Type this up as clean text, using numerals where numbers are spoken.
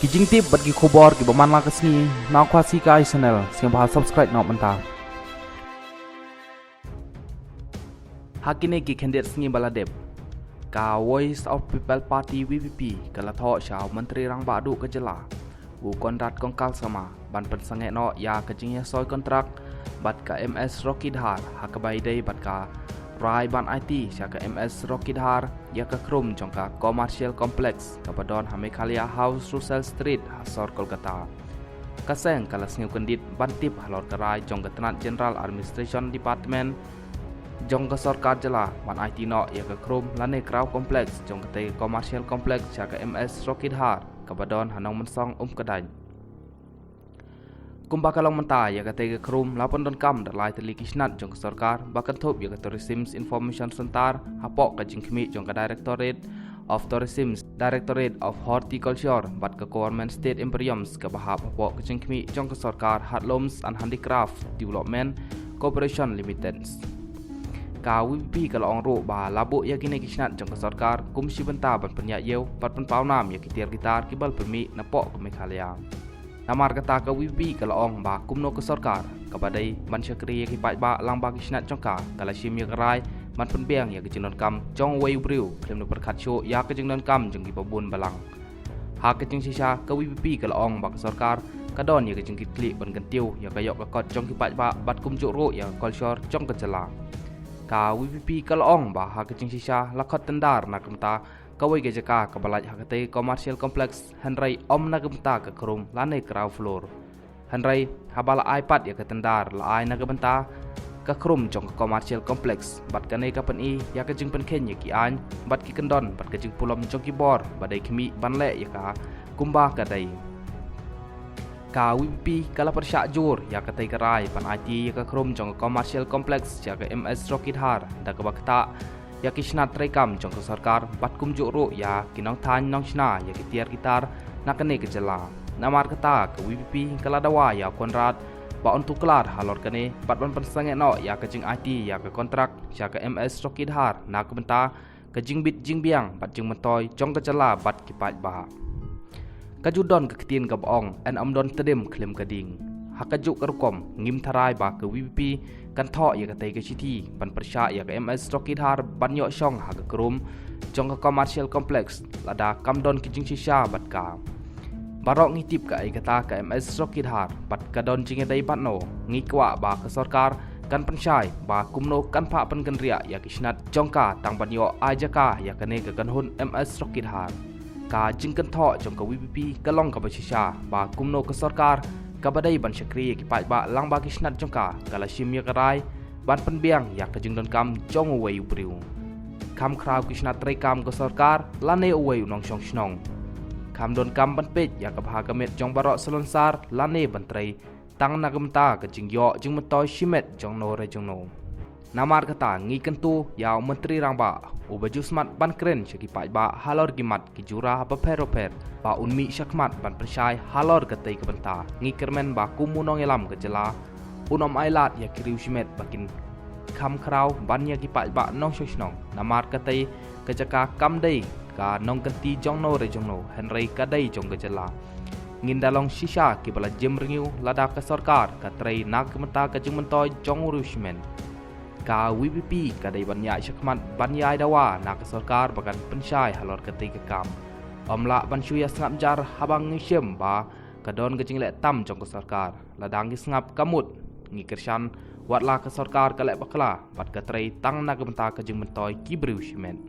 Kijing tip bagi kubor ki baman la kesni nak kuasi kai channel siang bahas subscribe nak mentah. Hakine ki kandidat sengi baladep. Ka Voice of People Party VPP kala tho shao menteri rang badu ke jela. U kontrak kongkal sama ban pensangek no ya kejing ya soy kontrak bat ka MS Rocky Dhar hakabai dei bat ka Rai ban IT sya ka MS Rocky Dhar ya ka krum jong ka commercial complex kapadon Hamekalia House Russell Street Hasor Kolkata. Kaseng kala sengiu kendit ban tip halor kerai jong ka Tenat General Administration Department jong ka sarkar jela ban IT no ya ka krum lane krau complex jong ka te commercial complex sya ka MS Rocky Dhar kapadon hanong mensong kedai. Kumba kalong mentah ya kata krum lapon don kam dalai teli kisnat jong sarkar bahkan thop ya tourism information center hapok ka jingkmi jong ka directorate of tourism directorate of horticulture bat ka government state imperiums ka bahap hapok ka jingkmi jong ka sarkar handlooms and handicraft development corporation limited ka WP ka long ro ba labo ya kini kisnat jong ka sarkar kumsi benta ban penyak yeu pat pen paunam ya kitiar gitar kibal permi napok ka Meghalaya. Namar kata ke WP kalau ong ba kumno ke sarkar kabadai man syakri ki pai ba lang ba kisnat jongka kala sim ya kerai man penbiang ya kejenon kam jong wei briu klem no perkat show ya kejenon kam jong ki pabun balang ha kejeng sisa ke WP kalau ong ba ke sarkar kadon ya kejeng klik ban gentiu ya kayok ke kot jong ki pai ba bat kum juk ro ya culture jong ke jela ka WP kalau ong ba ha kejeng sisa lakot tendar nak kemta kawai ke jaka ke balaj hakate commercial complex Henry om na gemta ke krum lane ground floor Henry habala iPad ya ke tendar la ai na gemta ke krum jong ke commercial complex bat kane ka pen I ya ke jing pen ken ya ki an bat ki kendon bat ke jing pulom jong ki bor badai khmi ban le ya ka kumba ka dai ka WP kala persyak jur ya ke tai kerai pan IT ya ke krum jong ke commercial complex ya ke MS Rocky Dhar da ke bakta ya kisnat rekam jong ke sarkar bat kum juk ro ya kinong than nong sna ya kitiar gitar nakane ke jela namar kata ke WPP kala dawa ya konrad ba untuk kelar halor kane bat ban pensange no ya ke jing IT ya ke kontrak ya ke MS Rocky Dhar nak benta ke jing bit jing biang bat jing mentoy jong ke jela bat ki pat ba kajudon ke ketin ke bong en amdon tedem klem keding hakajuk kerukom ngim tharai ba ke WPP kan tho ya katai ke city ban persya ya ke MS Rocky Dhar ban yok shong ha ke krum jong ke commercial complex lada kamdon kijing sisa bat ka barok ngitip ka ai kata ke MS Rocky Dhar bat kadon jing dai bat no ngikwa ba ke sarkar kan pensyai ba kumno kan pha pen kenria ya kisnat jong ka tang ban yok ajaka ya kane ke kan hun MS Rocky Dhar ka jing kan tho jong ke WPP kalong ka ba sisa ba kumno ke sarkar kabadai ban syakri ki pai ba lang ba kisnat jongka kala sim ya kerai ban penbiang ya kejeng don kam jong wei briu kam krau kisnat rekam ke sarkar lane wei unong shong snong kam don kam ban pej ya ka bha kamet jong barok selonsar lane ban trei tang na gemta kejeng yo jeng metoy shimet jong no re jong no namar kata ngi kentu ya menteri rang ba ubaju smart ban kren syaki pai ba halor gimat ki jura ba peroper ba unmi syakmat ban persyai halor ketai ke benta ngi kermen ba kumunong elam ke jela unom ailat ya kiriu shimet bakin kam krau ban ya ki pai ba nong shoshnong namar ketai ke jaka kam dei ka nong kenti jong no re jong no Henry kadai jong ke jela ngin dalong sisa ki bala jem ringiu lada ke sarkar ka trei nak menta ke jeng mentoy jong urusmen ka WPP kadai banyak syakmat banyai dawa nak sarkar bagan pensyai halor ketai ke kam omla ban syuya sngap jar habang ngisem ba kadon kejing lek tam jong ke sarkar ladang ki sngap kamut ngi kershan watla ke sarkar kalek bakla bat ka trei tang nak benta kejing mentoy ki briu shimen